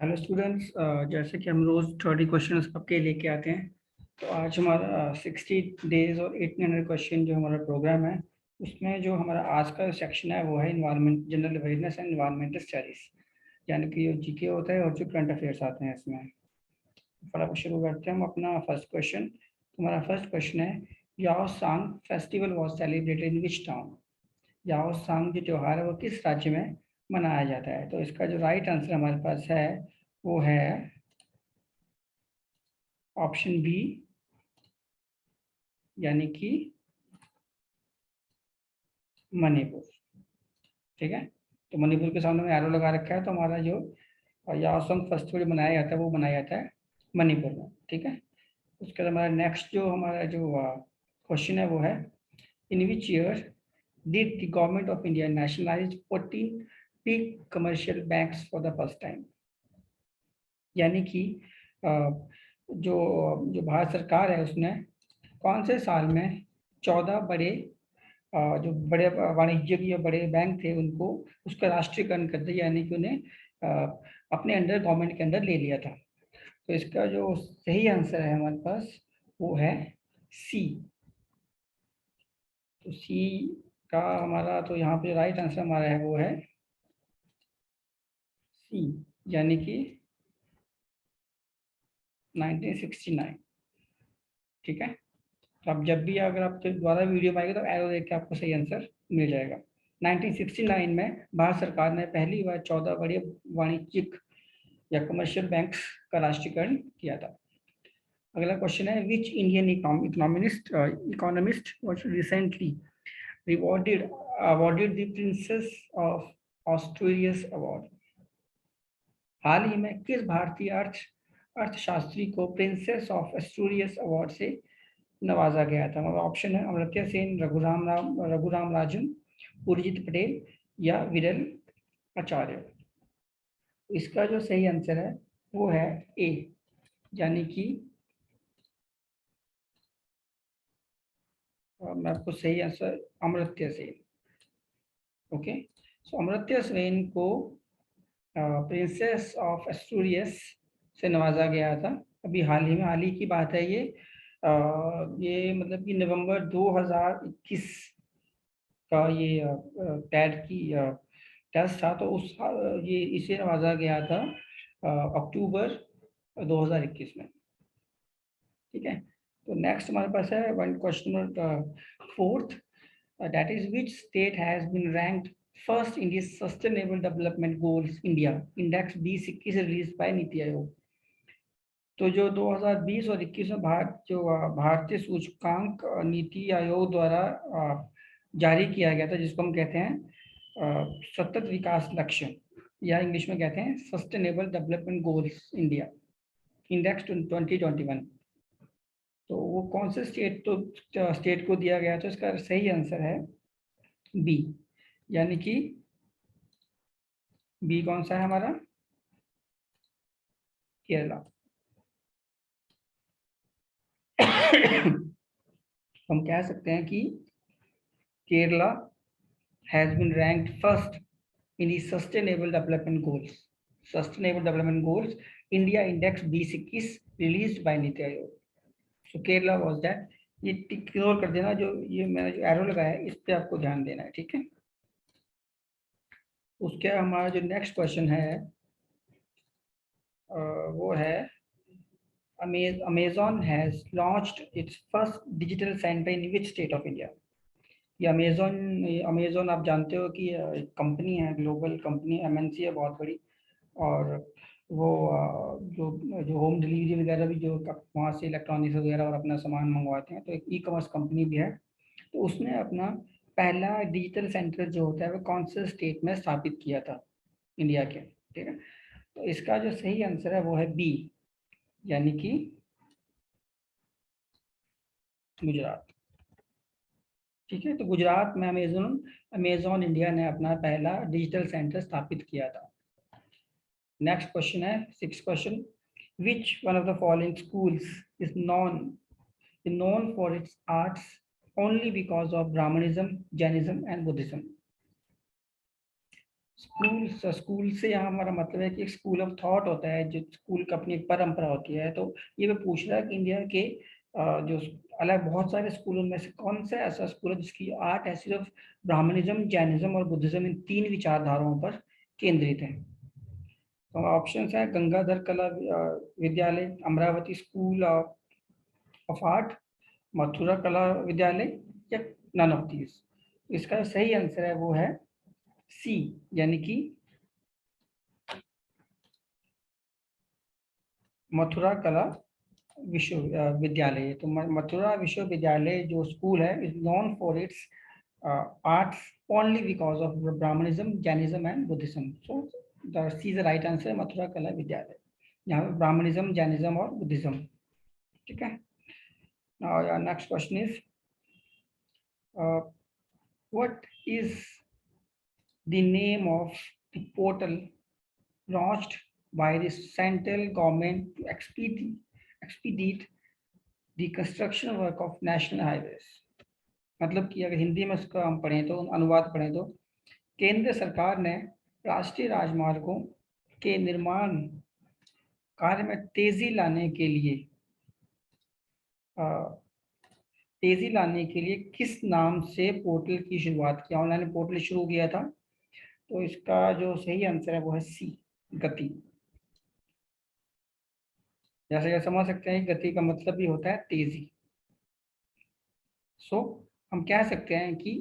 Hello students, जैसे कि हम रोज 30 क्वेश्चन आपके लेके आते हैं। तो आज हमारा 60 डेज और 1800 क्वेश्चन जो हमारा प्रोग्राम है, उसमें जो हमारा आज का सेक्शन है वो है environment, general awareness and environmental studies, यानी कि जो जीके होता है और जो करंट अफेयर्स आते हैं इसमें। फटाफट शुरू करते हैं हम अपना फर्स्ट क्वेश्चन। हमारा फर्स्ट क्वेश्चन है, Yaosang festival was celebrated in which town. Yaosang जो त्योहार है वो किस राज्य में मनाया जाता है। तो इसका जो राइट आंसर हमारे पास है वो है ऑप्शन बी, यानी कि मणिपुर। ठीक है, तो मणिपुर के सामने में एरो लगा रखा है, तो हमारा जो याओसंग फेस्टिवल मनाया जाता है वो मनाया जाता है मणिपुर में। ठीक है, उसके बाद हमारा नेक्स्ट जो हमारा जो क्वेश्चन है वो है, in which year did the government of India nationalise 14 big commercial banks for the first time. यानी कि अ, जो जो भारत सरकार है उसने कौन से साल में 14 बड़े जो बड़े वाणिज्यिक या बड़े बैंक थे उनको उसका राष्ट्रीयकरण कर दिया, यानी कि उन्हें अपने अंडर, गवर्नमेंट के अंदर ले लिया था। तो इसका जो सही आंसर है हमारे पास वो है सी। तो सी का हमारा, तो यहाँ पे राइट आंसर हमारा है वो है सी, यानी कि 1969। ठीक है, तो आप जब भी अगर आप दोबारा वीडियो पाएंगे तो एरो देख के आपको सही आंसर मिल जाएगा। 1969 में भारत सरकार ने पहली बार 14 बड़े वाणिज्यिक या कमर्शियल बैंक्स का राष्ट्रीयकरण किया था। अगला क्वेश्चन है, which Indian economist was recently rewarded awarded the Princess of Asturias award. हाल ही में किस भारतीय अर्थशास्त्री को प्रिंसेस ऑफ एस्टूरियस अवार्ड से नवाजा गया था। हमारा ऑप्शन है अमर्त्य सेन, रघुराम राजन, उर्जित पटेल या विरल आचार्य। इसका जो सही आंसर है वो है ए, यानी कि मैं आपको सही आंसर अमर्त्य सेन। ओके, सो अमर्त्य सेन को प्रिंसेस ऑफ एस्टूरियस से नवाजा गया था। अभी हाल ही की बात है ये। ये मतलब कि नवंबर 2021 का ये टैट की टेस्ट था, तो ये इसे नवाजा गया था अक्टूबर 2021 में। ठीक है, तो नेक्स्ट हमारे पास है one question number fourth, that is which state has been ranked first in this sustainable development goals India index 2021 release by NITI Aayog. तो जो 2020 और 21 में भारतीय सूचकांक नीति आयोग द्वारा जारी किया गया था, जिसको हम कहते हैं सतत विकास लक्ष्य, या इंग्लिश में कहते हैं sustainable development goals India index 2021। तो वो कौन से स्टेट को दिया गया, तो इसका सही आंसर है बी, यानी कि बी कौन सा है हमारा, केरला। हम कह सकते हैं कि Kerala has been ranked first in the Sustainable Development Goals. Sustainable Development Goals India Index 2021 released by NITI Aayog. So Kerala was that. ये टिक इग्नोर कर देना, जो ये मैंने जो एरो लगाया है इस पे आपको ध्यान देना है। ठीक है, उसके हमारा जो नेक्स्ट क्वेश्चन है वो है, Amazon has launched its first digital center in which state of India? ये अमेजोन आप जानते हो कि एक कंपनी है, ग्लोबल कंपनी, एमएनसी है बहुत बड़ी। और वो जो जो होम डिलीवरी वगैरह भी जो वहाँ से इलेक्ट्रॉनिक्स वगैरह और अपना सामान मंगवाते हैं, तो एक ई कॉमर्स कंपनी भी है। तो उसने अपना पहला डिजिटल सेंटर जो होता है वो कौन से स्टेट में स्थापित किया था इंडिया के। ठीक है, तो इसका जो सही आंसर है वो है बी, यानी कि गुजरात। ठीक है, तो गुजरात में अमेजोन इंडिया ने अपना पहला डिजिटल सेंटर स्थापित किया था। नेक्स्ट क्वेश्चन है six question, which one of the following schools is known for its arts only because of Brahmanism, Jainism and Buddhism. School से यहाँ हमारा मतलब है कि एक स्कूल ऑफ थॉट होता है, जो स्कूल का अपनी एक परंपरा होती है। तो ये मैं पूछ रहा है कि इंडिया के जो अलग बहुत सारे स्कूलों में से कौन सा ऐसा स्कूल है जिसकी आर्ट है सिर्फ ब्राह्मणिज्म, जैनिज्म और बुद्धिज्म, इन तीन विचारधाराओं पर केंद्रित है? तो ऑप्शन है गंगाधर कला विद्यालय, Amravati school of art, Mathura Kala विद्यालय, या नन ऑफ दीज। इसका सही आंसर है वो है सी, यानी कि मथुरा कला विश्वविद्यालय। तो मथुरा विश्वविद्यालय जो स्कूल है is known for its arts only because of Brahminism, Jainism and Buddhism. So the C is the right answer, Mathura Kala Vidyalaya. यहाँ पे ब्राह्मणिज्म, जैनिज्म और बुद्धिज्म। ठीक है। Now next question is what is the name of the portal launched by the central government to expedite the construction work of national highways? मतलब कि अगर हिंदी में इसका हम पढ़ें तो अनुवाद पढ़ें तो केंद्र सरकार ने राष्ट्रीय राजमार्गों के निर्माण कार्य में तेजी लाने के लिए किस नाम से पोर्टल की शुरुआत की, ऑनलाइन पोर्टल शुरू किया था? तो इसका जो सही आंसर है वो है सी, गति। जैसे ये समझ सकते हैं गति का मतलब भी होता है तेजी। सो हम कह सकते हैं कि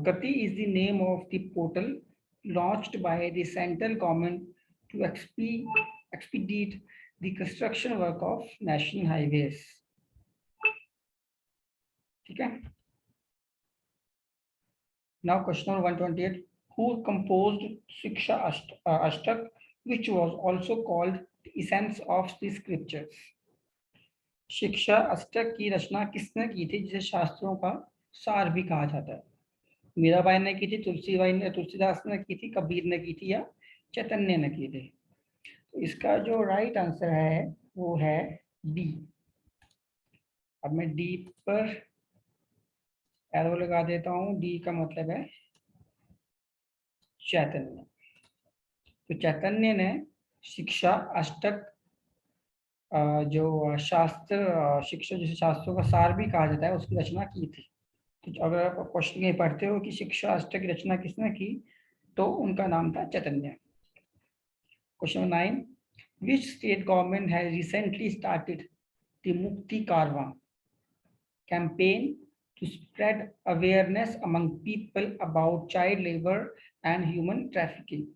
Gati is the name of the portal launched by the central government to expedite the construction work of national highways. ठीक है। Now question number 128, who composed Shiksha Ashtak which was also called the essence of the scriptures? शिक्षा अष्टक की रचना किसने की थी, जिसे शास्त्रों का सार भी कहा जाता है? मीराबाई ने की थी, तुलसीदास ने की थी, कबीर ने की थी, या चैतन्य ने की थी? तो इसका जो राइट आंसर है वो है डी। अब मैं डी पर एरो लगा देता हूँ। डी का मतलब है चैतन्य। तो चैतन्य ने शिक्षा अष्टक जो शास्त्र शिक्षा जिसे शास्त्रों का सार भी कहा जाता है उसकी रचना की थी। तो अगर आप क्वेश्चन में पढ़ते हो कि शिक्षा अष्टक की रचना किसने की, तो उनका नाम था Chaitanya. Question 9, which state government has recently started the Mukti Karwa campaign to spread awareness among people about child labor and human trafficking?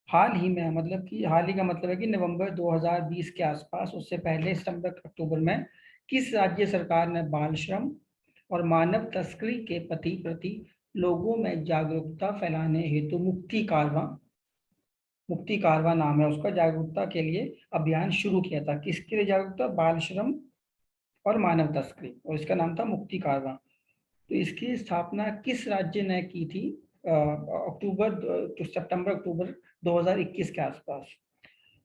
हाल ही में, मतलब कि हाल ही का मतलब है कि नवंबर 2020 के आसपास, उससे पहले सितंबर अक्टूबर में किस राज्य सरकार ने बाल श्रम और मानव तस्करी के प्रति लोगों में जागरूकता फैलाने हेतु मुक्ति कारवा नाम है उसका, जागरूकता के लिए अभियान शुरू किया था? किसके लिए जागरूकता? बाल श्रम और मानव तस्करी, और इसका नाम था मुक्ति कारवा। तो इसकी स्थापना किस राज्य ने की थी सितंबर अक्टूबर 2021 के आसपास?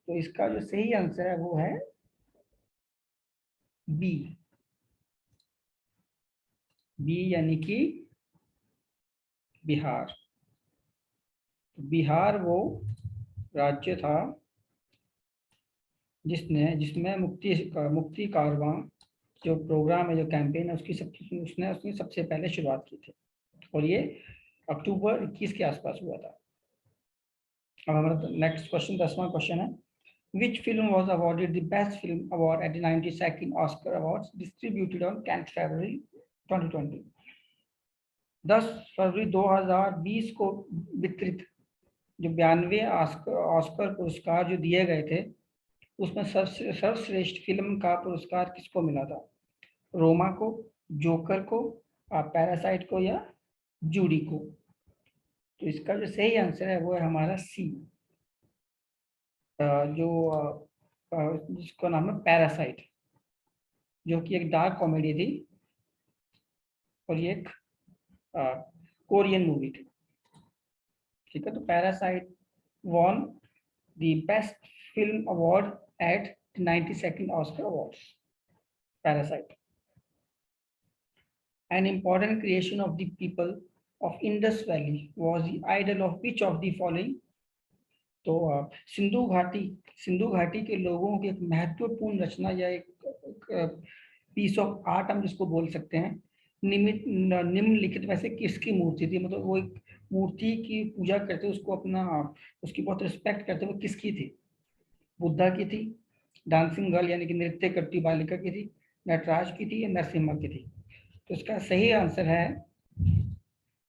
तो इसका जो सही आंसर है वो है बी। बी यानी कि बिहार। बिहार वो राज्य था जिसमें मुक्ति कारवां जो प्रोग्राम है, जो कैंपेन है, उसने सबसे पहले शुरुआत की थी, और ये अक्टूबर 21 के आसपास हुआ था। अब हमारा नेक्स्ट क्वेश्चन, 10वां क्वेश्चन है, which film was awarded the best film award at the 92nd Oscar Awards distributed on 10th February 2020? 10 फरवरी 2020 को वितरित जो 92 ऑस्कर पुरस्कार जो दिए गए थे, उसमें सर्वश्रेष्ठ फिल्म का पुरस्कार किसको मिला था? रोमा को, जोकर को, पैरासाइट को, या जूडी को? तो इसका जो सही आंसर है वो है हमारा सी, जिसका नाम है पैरासाइट, जो कि एक डार्क कॉमेडी थी और ये एक कोरियन मूवी थी। ठीक है। तो parasite won the best film award eight 92nd Oscar Awards. Parasite, an important creation of the people of Indus Valley was the idol of which of the following? तो सिंधु घाटी के लोगों की एक महत्वपूर्ण रचना या एक पीस ऑफ आर्ट हम जिसको बोल सकते हैं, निम्नलिखित में से किसकी मूर्ति थी? मतलब वो एक मूर्ति की पूजा करते, उसको अपना, उसकी बहुत रिस्पेक्ट करते, वो किसकी थी? बुद्धा की थी, डांसिंग गर्ल यानी कि नृत्य करती बालिका की थी, नटराज की थी या नरसिम्हा की थी? तो इसका सही आंसर है,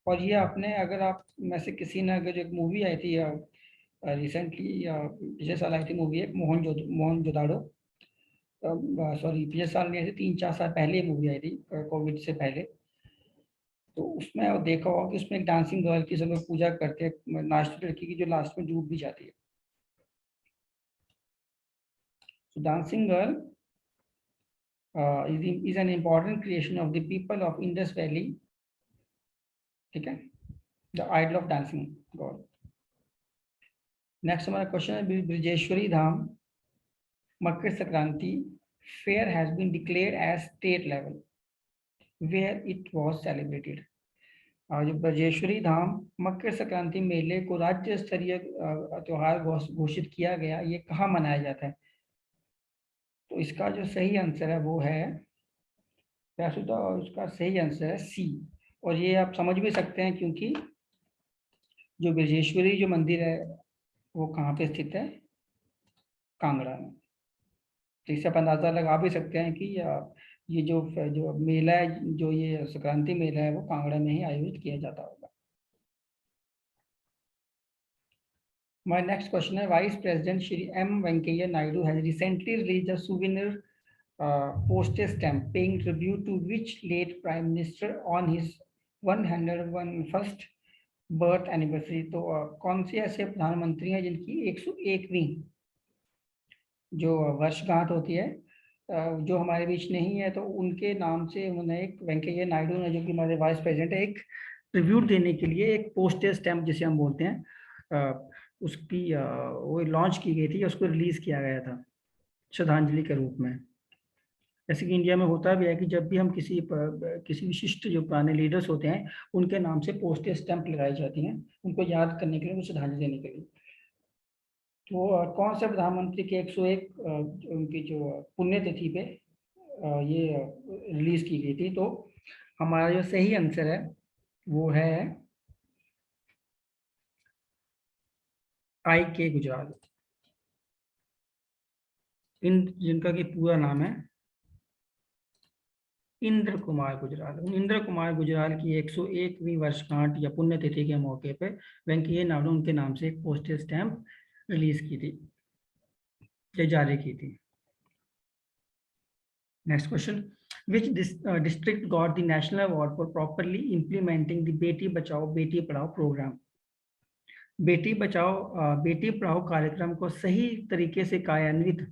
और ये आपने, अगर आप में से किसी ने, अगर एक मूवी आई थी रिसेंटली, पिछले साल आई थी मूवी, एक मोहनजोदाड़ो, सॉरी पिछले साल नहीं, ऐसे 3-4 साल पहले मूवी आई थी, कोविड से पहले। तो उसमें देखा होगा कि उसमें एक डांसिंग गर्ल की सब लोग पूजा करते हैं, नाचती लड़की की, जो लास्ट में डूब भी जाती है। तो dancing girl is an important creation of the people of Indus Valley, ठीक है, the idol of dancing god. Next हमारा क्वेश्चन है, Brajeshwari Dham Makar Sankranti fair has been declared as state level, where it was celebrated. जो ब्रजेश्वरी धाम मकर संक्रांति मेले को राज्य स्तरीय त्योहार घोषित किया गया, ये कहाँ मनाया जाता है? तो इसका जो सही आंसर है वो है, वैसे तो उसका सही आंसर है सी, और ये आप समझ भी सकते हैं क्योंकि जो ब्रजेश्वरी जो मंदिर है वो कहाँ पे स्थित है? कांगड़ा में। तो इससे आप अंदाजा लगा भी सकते हैं कि ये जो जो मेला है, जो ये संक्रांति मेला है, वो कांगड़ा में ही आयोजित किया जाता होगा। My next question है, Vice President Shri M. Venkaiah Naidu has recently released a souvenir postage stamp paying tribute to which late Prime Minister on his 101st birth anniversary. तो कौन से ऐसे प्रधानमंत्री हैं जिनकी 101वीं जो वर्षगांठ होती है, जो हमारे बीच नहीं है, तो उनके नाम से उन्होंने एक, वेंकैया नायडू ने, जो कि हमारे वाइस प्रेसिडेंट है, एक ट्रिब्यूट देने के लिए एक पोस्टेज स्टैम्प जिसे हम बोलते हैं, उसकी वो लॉन्च की गई थी, उसको रिलीज किया गया था श्रद्धांजलि के रूप में। जैसे कि इंडिया में होता भी है कि जब भी हम किसी विशिष्ट जो पुराने लीडर्स होते हैं, उनके नाम से पोस्टेज स्टैंप लगाई जाती हैं, उनको याद करने के लिए, उनको श्रद्धांजलि देने के लिए। तो कौन से प्रधानमंत्री के 101 उनकी जो पुण्यतिथि पे ये रिलीज की गई थी? तो हमारा जो सही आंसर है वो है I.K. गुजराल, जिनका की पूरा नाम है इंद्र कुमार गुजराल। इंद्र कुमार गुजराल की 101वीं वर्षगांठ या पुण्यतिथि के मौके पे वेंकैया नायडू उनके नाम से एक पोस्टेज स्टैंप रिलीज की थी, जारी की थी। Next question, which district got the national award for properly implementing the Beti Bachao Beti Padhao programme? Beti Bachao Beti Padhao कार्यक्रम को सही तरीके से कार्यान्वित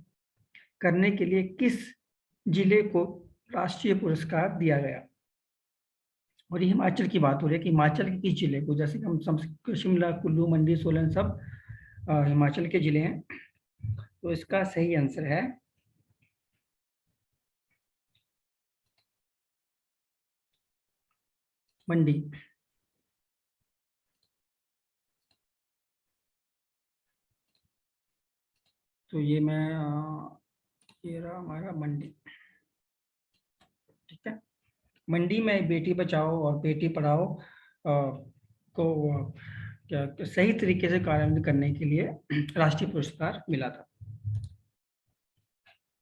करने के लिए किस जिले को राष्ट्रीय पुरस्कार दिया गया? और ये हिमाचल की बात हो रही है कि हिमाचल के किस जिले को, जैसे हम शिमला, कुल्लू, मंडी, सोलन सब हिमाचल के जिले हैं। तो इसका सही आंसर है मंडी। तो ये रहा हमारा मंडी, ठीक है। मंडी में बेटी बचाओ और बेटी पढ़ाओ को क्या सही तरीके से कार्यान्वित करने के लिए राष्ट्रीय पुरस्कार मिला था।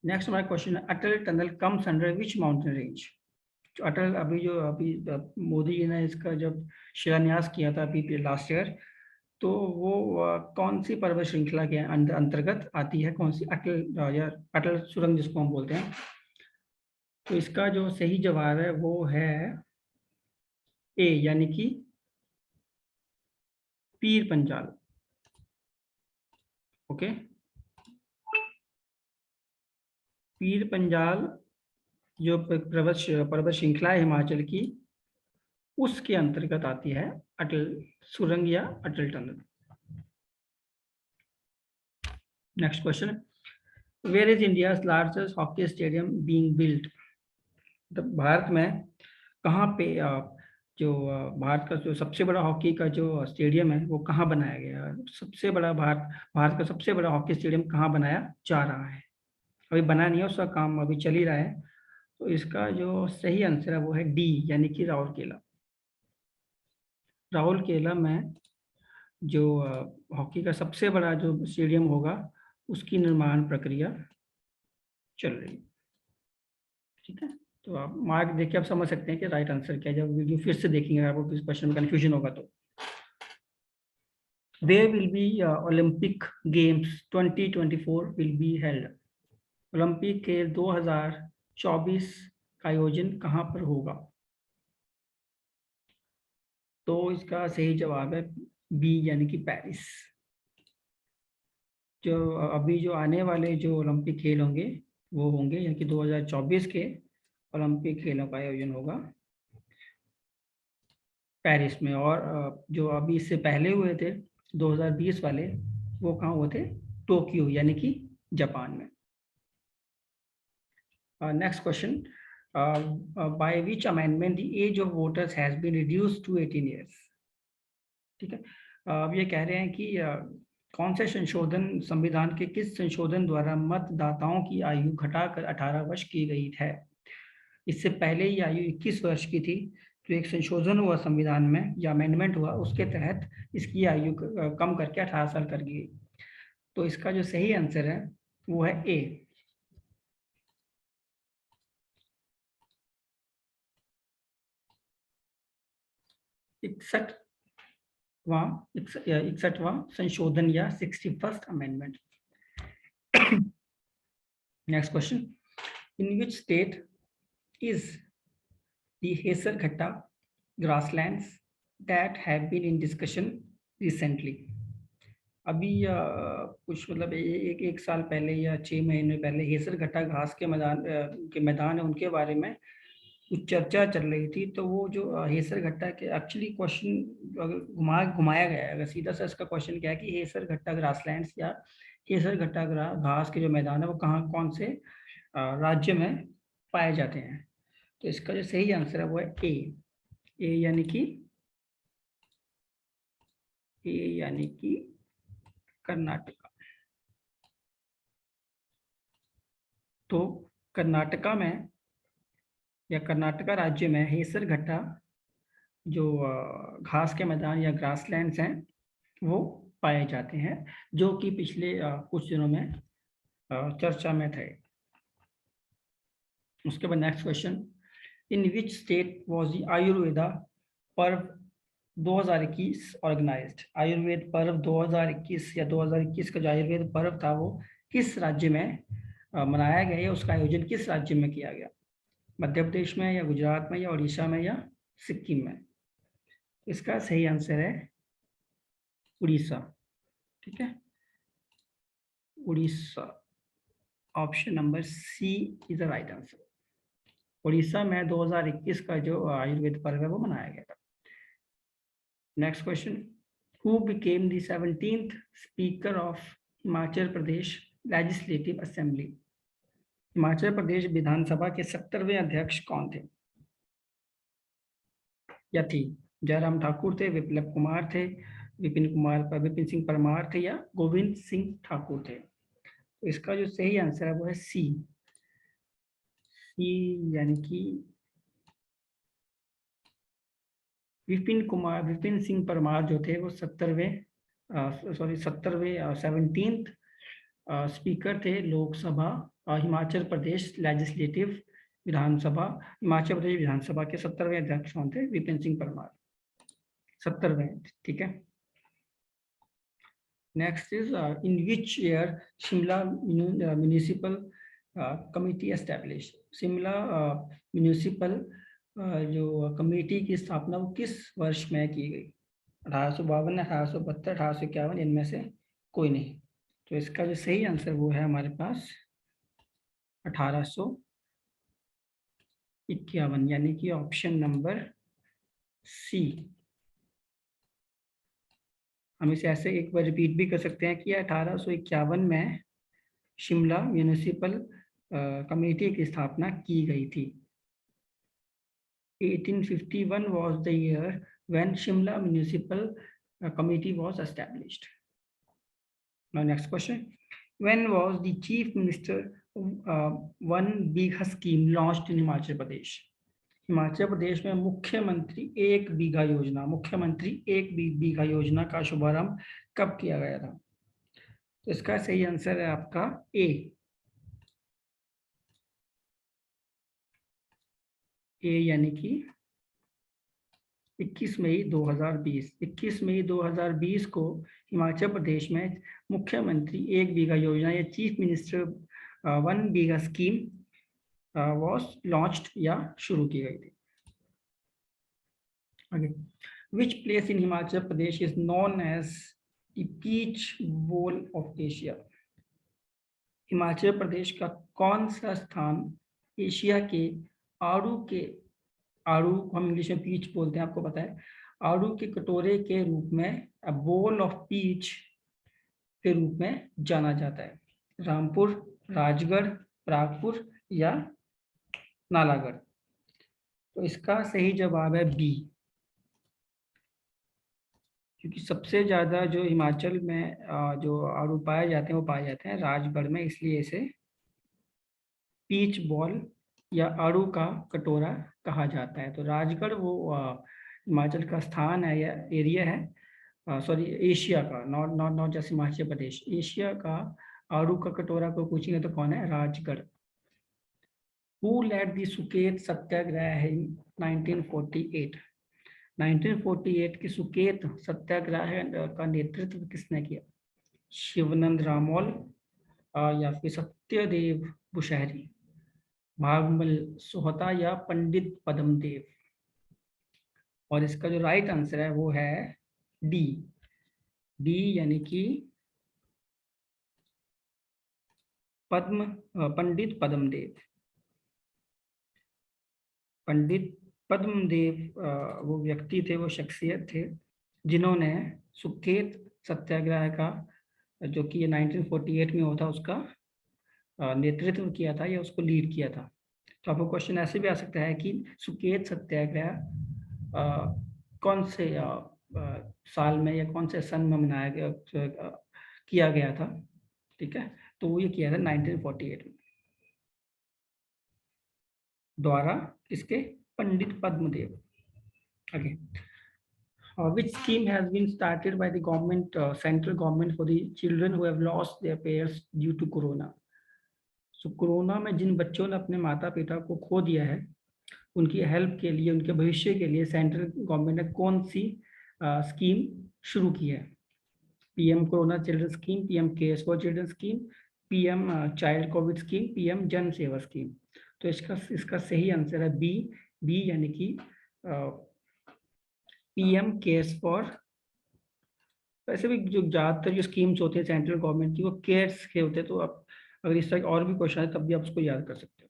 नेक्स्ट हमारा क्वेश्चन है, Atal tunnel comes under which mountain range? Atal अभी मोदी जी ने इसका जब शिलान्यास किया था अभी लास्ट ईयर, तो वो कौन सी पर्वत श्रृंखला के अंतर्गत आती है? कौन सी अटल सुरंग जिसको हम बोलते हैं? तो इसका जो सही जवाब है वो है ए, यानी कि पीर पंजाल। ओके, पीर पंजाल जो पर्वत श्रृंखला है हिमाचल की, उसके अंतर्गत आती है अटल सुरंग या Atal tunnel. Next question, where is India's largest hockey stadium being built? तो भारत में कहाँ पे जो भारत का जो सबसे बड़ा हॉकी का जो स्टेडियम है वो कहाँ बनाया गया है? सबसे बड़ा भारत का सबसे बड़ा हॉकी स्टेडियम कहाँ बनाया जा रहा है? अभी बना नहीं है, उसका काम अभी चल ही रहा है। तो इसका जो सही आंसर है वो है डी, यानी कि राउरकेला। राउरकेला में जो हॉकी का सबसे बड़ा जो स्टेडियम होगा उसकी निर्माण प्रक्रिया चल रही है। ठीक है, तो आप मार्क देख के आप समझ सकते हैं कि राइट आंसर क्या है। जब वीडियो फिर से देखेंगे आपको किस क्वेश्चन में कंफ्यूजन होगा तो। Where will be Olympic Games 2024 will be held? Olympic खेल 2024 का आयोजन कहाँ पर होगा? तो इसका सही जवाब है बी, यानी कि पेरिस। जो अभी जो आने वाले जो ओलंपिक खेल होंगे वो होंगे, यानी कि 2024 के ओलंपिक खेलों का आयोजन होगा पेरिस में। और जो अभी इससे पहले हुए थे 2020 वाले, वो कहाँ हुए थे? टोक्यो, यानी कि जापान में। Next question, by which amendment the age of voters has been reduced to 18 years? ठीक है, अब ये कह रहे हैं कि कौन से संशोधन, संविधान के किस संशोधन द्वारा मतदाताओं की आयु घटाकर 18 वर्ष की गई है? इससे पहले ये आयु 21 वर्ष की थी, तो एक संशोधन हुआ संविधान में या अमेंडमेंट हुआ, उसके तहत इसकी आयु कम करके 18 साल कर दी गई। तो इसका जो सही आंसर है वो है ए। 61वां संशोधन या 61st amendment. Next question, in which state is the Hesarghatta grasslands that have been in discussion recently? अभी कुछ मतलब एक साल पहले या 6 महीने पहले हेसरघट्टा घास के मैदान है, उनके बारे में कुछ चर्चा चल रही थी। तो वो जो हेसरघट्टा के एक्चुअली क्वेश्चन अगर घुमाया गया है, अगर सीधा सा इसका क्वेश्चन क्या है कि हेसरघट्टा ग्रासलैंड्स या हेसरघट्टा घास के जो मैदान है वो कहाँ, कौन से राज्य में पाए जाते हैं? तो इसका जो सही आंसर है वो है ए, यानी कि कर्नाटका। तो कर्नाटका में या कर्नाटका राज्य में हेसरघट्टा जो घास के मैदान या ग्रासलैंड्स हैं वो पाए जाते हैं, जो कि पिछले कुछ दिनों में चर्चा में थे। उसके बाद next question, in which state was the Ayurveda पर्व 2021 ऑर्गेनाइज्ड? आयुर्वेद पर्व 2021 या 2021 का जो आयुर्वेद पर्व था वो किस राज्य में मनाया गया है? उसका आयोजन किस राज्य में किया गया? मध्य प्रदेश में या गुजरात में या उड़ीसा में या सिक्किम में? इसका सही आंसर है उड़ीसा। ठीक है, Orissa, option number C is the right answer. Orissa में 2021 का जो आयुर्वेद पर्व है वो मनाया गया था। Next question, who became the 17th speaker of Himachal Pradesh legislative assembly? Himachal Pradesh Vidhan Sabha के 70वें अध्यक्ष कौन थे या थी? जयराम ठाकुर थे, विप्लव कुमार थे, विपिन सिंह परमार थे या गोविंद सिंह ठाकुर थे? तो इसका जो सही आंसर है वो है सी, यानी कि विपिन सिंह परमार जो थे वो 17th स्पीकर थे लोकसभा हिमाचल प्रदेश लेजिस्लेटिव विधानसभा। हिमाचल प्रदेश विधानसभा के 70वें अध्यक्ष कौन थे? विपिन सिंह परमार, 70वें। ठीक है, next is in which year Shimla municipal committee establish? Shimla municipal जो कमेटी की स्थापना वो किस वर्ष में की गई? 1852, 1872, 1851, इनमें से कोई नहीं। तो इसका जो सही आंसर वो है हमारे पास 1851, यानी कि ऑप्शन नंबर सी। हम इसे ऐसे एक बार रिपीट भी कर सकते हैं कि 1851 में शिमला म्यूनिसिपल कमेटी की स्थापना की गई थी। 1851 was the year when Shimla Municipal Committee was established. Now next question. When was the Chief Minister One Bigha scheme launched in Himachal Pradesh? Himachal Pradesh में मुख्यमंत्री एक बीघा योजना का शुभारंभ कब किया गया था? तो इसका सही आंसर है आपका ए यानी कि 21 मई 2020। 21 मई 2020 को हिमाचल प्रदेश में मुख्यमंत्री एक बीघा योजना या chief minister one bigha scheme was launched या शुरू की गई थी। Okay. Which place in Himachal Pradesh is known as the Peach Bowl of Asia? Himachal Pradesh का कौन सा स्थान एशिया के आड़ू हम इंग्लिश में पीच बोलते हैं, आपको पता है, आड़ू के कटोरे के रूप में बोल ऑफ पीच के रूप में जाना जाता है? रामपुर, राजगढ़, परागपुर या नालागढ़? तो इसका सही जवाब है बी, क्योंकि सबसे ज्यादा जो हिमाचल में जो आड़ू पाए जाते हैं वो पाए जाते हैं राजगढ़ में, इसलिए इसे पीच बॉल या आड़ू का कटोरा कहा जाता है। तो राजगढ़ वो हिमाचल का स्थान है या एरिया है, सॉरी एशिया का, not just Himachal Pradesh, Asia का आड़ू का कटोरा को पूछेंगे तो कौन है? Rajgarh. Who led the Suket Satyagraha in 1948? 1948 की सुकेत सत्याग्रह का नेतृत्व किसने किया? शिवानंद रामोल या फिर सत्यदेव बुशहरी, भागमल सोहता या पंडित पद्मदेव? और इसका जो राइट आंसर है वो है डी यानी कि पंडित पद्मदेव। पंडित पद्मदेव वो व्यक्ति थे, वो शख्सियत थे जिन्होंने सुकेत सत्याग्रह का, जो कि 1948 में होता, उसका नेतृत्व किया था या उसको लीड किया था। तो आपको क्वेश्चन ऐसे भी आ सकता है कि सुकेत सत्याग्रह कौन से साल में या कौन से सन में मनाया गया, किया गया था? ठीक है, तो वो ये किया था 1948 में द्वारा किसके? पंडित Padmadev. Okay. Which scheme has been started by the government, central government, for the children who have lost their parents due to corona? So corona में जिन बच्चों ने अपने माता पिता को खो दिया है, उनकी हेल्प के लिए, उनके भविष्य के लिए सेंट्रल गवर्नमेंट ने कौन सी स्कीम शुरू की है? PM corona children scheme, PM CARES for children scheme, PM child Covid scheme, PM जन सेवा स्कीम? तो इसका सही आंसर है बी यानी कि पीएम केयर्स फॉर। वैसे भी जो ज़्यादातर जो स्कीम्स होते हैं सेंट्रल गवर्नमेंट की वो केयर्स के होते हैं, तो आप अगर इस तरह और भी क्वेश्चन है तब भी आप उसको याद कर सकते हो।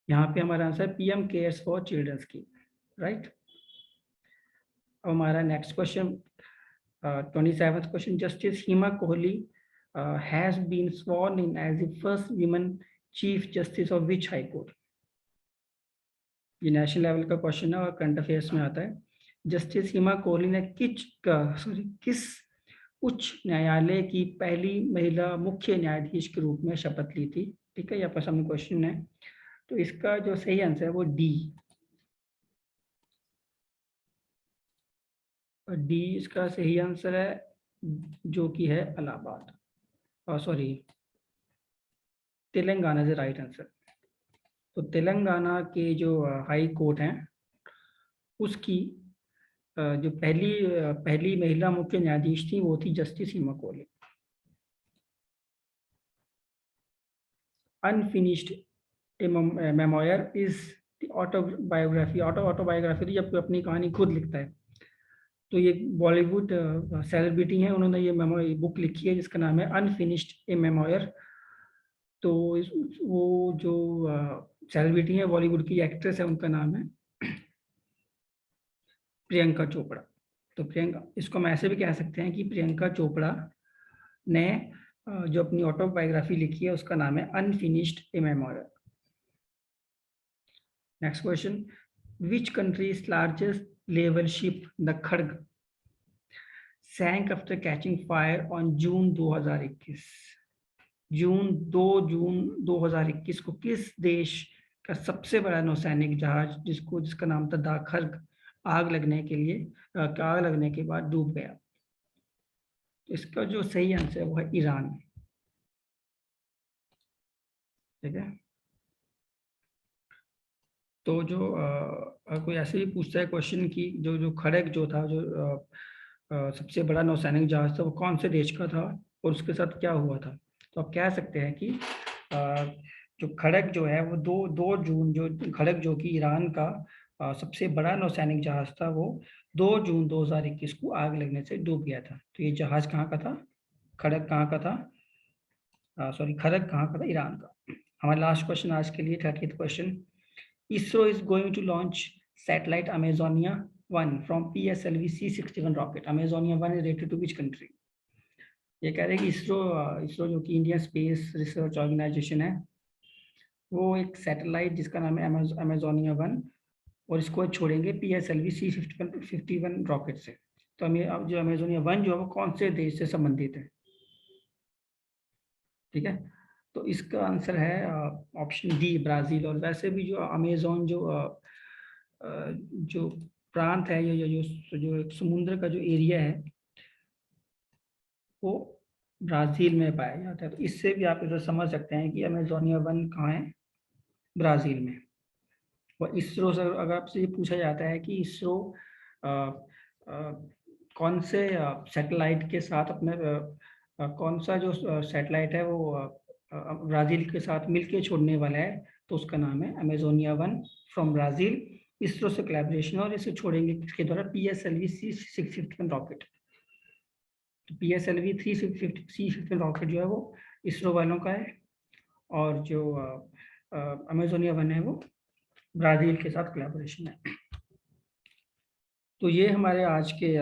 यहाँ पे हमारा answer PM CARES for children scheme, right. अब हमारा next question 27th question, justice Hima Kohli has been sworn in as the first women chief justice of which high court? ये नेशनल लेवल का क्वेश्चन है और करंट अफेयर्स में आता है। Justice Hima Kohli ने किस उच्च न्यायालय की पहली महिला मुख्य न्यायाधीश के रूप में शपथ ली थी? ठीक है, यहाँ पर सामने क्वेश्चन है, तो इसका जो सही आंसर है वो डी इसका सही आंसर है, जो कि है Allahabad, sorry Telangana is right answer. तो तेलंगाना के जो हाई कोर्ट हैं उसकी जो पहली महिला मुख्य न्यायाधीश थी वो थी justice Hima Kohli. Unfinished memoir is autobiography. Autobiography तो जब कोई अपनी कहानी खुद लिखता है, तो ये बॉलीवुड सेलिब्रिटी हैं, उन्होंने ये बुक लिखी है जिसका नाम है अनफिनिश्ड ए मेमोयर। तो वो जो सेलिब्रिटी है बॉलीवुड की एक्ट्रेस है, उनका नाम है प्रियंका चोपड़ा। तो प्रियंका, इसको हम ऐसे भी कह सकते हैं कि प्रियंका चोपड़ा ने जो अपनी ऑटोबायोग्राफी लिखी है उसका नाम है unfinished A memoir. Next question, Which country's largest naval ship, the Kharg, sank after catching fire on June 2021? जून 2021 को किस देश का सबसे बड़ा नौसैनिक जहाज जिसका नाम था द खर्ग आग लगने के बाद डूब गया? तो इसका जो सही आंसर है वो है ईरान। ठीक है, तो जो कोई ऐसे भी पूछता है क्वेश्चन की जो खड़ग जो था, जो सबसे बड़ा नौसैनिक जहाज था, वो कौन से देश का था और उसके साथ क्या हुआ था, तो आप कह सकते हैं कि जो खड़ग जो है वो दो जून, जो खड़ग जो कि ईरान का सबसे बड़ा नौसैनिक जहाज था, वो 2 जून 2021 को आग लगने से डूब गया था। तो ये जहाज कहाँ का था? खड़ग कहाँ का था? सॉरी, खड़ग कहाँ का था? ईरान का। हमारा लास्ट क्वेश्चन आज के लिए, 30th question. ISRO is going to launch satellite Amazonia 1 from PSLV C-61 rocket. Amazonia 1 is related to which country? ये कह रहे हैं कि इसरो जो कि इंडियन स्पेस रिसर्च ऑर्गेनाइजेशन है, वो एक सैटेलाइट जिसका नाम है अमेजोनिया 1, और इसको छोड़ेंगे PSLV C-51 रॉकेट से। तो हमें अब जो अमेजोनिया 1 जो है वो कौन से देश से संबंधित है? ठीक है, तो इसका आंसर है ऑप्शन डी, ब्राजील। और वैसे भी जो अमेजोन जो प्रांत है, जो एक समुद्र का जो एरिया है, वो ब्राजील में पाया जाता है। तो इससे भी आप इधर समझ सकते हैं कि अमेजोनिया 1 कहाँ है? ब्राजील में। और इसरो से अगर आपसे ये पूछा जाता है कि इसरो कौन से सैटेलाइट के साथ कौन सा जो सैटेलाइट है वो ब्राजील के साथ मिलके छोड़ने वाला है, तो उसका नाम है अमेजोनिया 1 फ्रॉम ब्राजील। इसरो से कोलैबोरेशन, और इसे छोड़ेंगे किसके द्वारा? PSLV C-61 rocket. तो PSLV C-61 रॉकेट जो है वो इसरो वालों का है, और जो अमेजोनिया 1 है वो ब्राजील के साथ कोलैबोरेशन है। तो ये हमारे आज के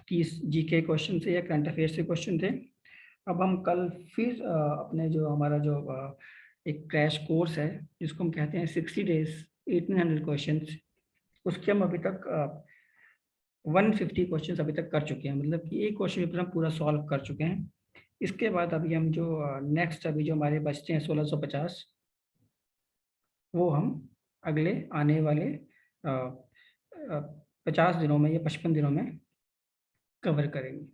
30 GK क्वेश्चन थे या करंट अफेयर्स के क्वेश्चन थे। अब हम कल फिर अपने जो हमारा जो एक क्रैश कोर्स है जिसको हम कहते हैं 60 डेज 1800 क्वेश्चन, उसके हम अभी तक 150 क्वेश्चन अभी तक कर चुके हैं। मतलब कि एक क्वेश्चन पेपर हम पूरा सॉल्व कर चुके हैं। इसके बाद अभी हम जो नेक्स्ट अभी जो हमारे बचते हैं 1650, वो हम अगले आने वाले 50 दिनों में या 55 दिनों में कवर करेंगे।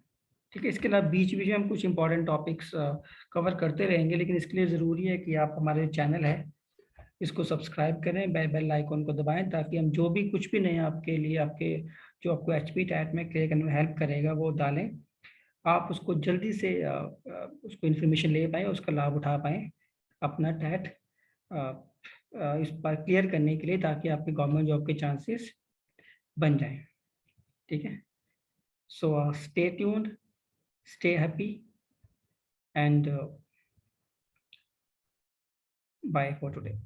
ठीक है, इसके अलावा बीच बीच में हम कुछ इंपॉर्टेंट टॉपिक्स कवर करते रहेंगे, लेकिन इसके लिए ज़रूरी है कि आप हमारे चैनल है इसको सब्सक्राइब करें, बेल आइकॉन को दबाएं, ताकि हम जो भी कुछ भी नए आपके लिए जो आपको HP टैट में क्लियर करने में हेल्प करेगा वो डालें, आप उसको जल्दी से उसको इन्फॉर्मेशन ले पाएँ, उसका लाभ उठा पाएँ अपना टैट इस बार क्लियर करने के लिए, ताकि आपके गवर्नमेंट जॉब के चांसेस बन जाएं। ठीक है, so stay tuned, stay happy, and bye for today.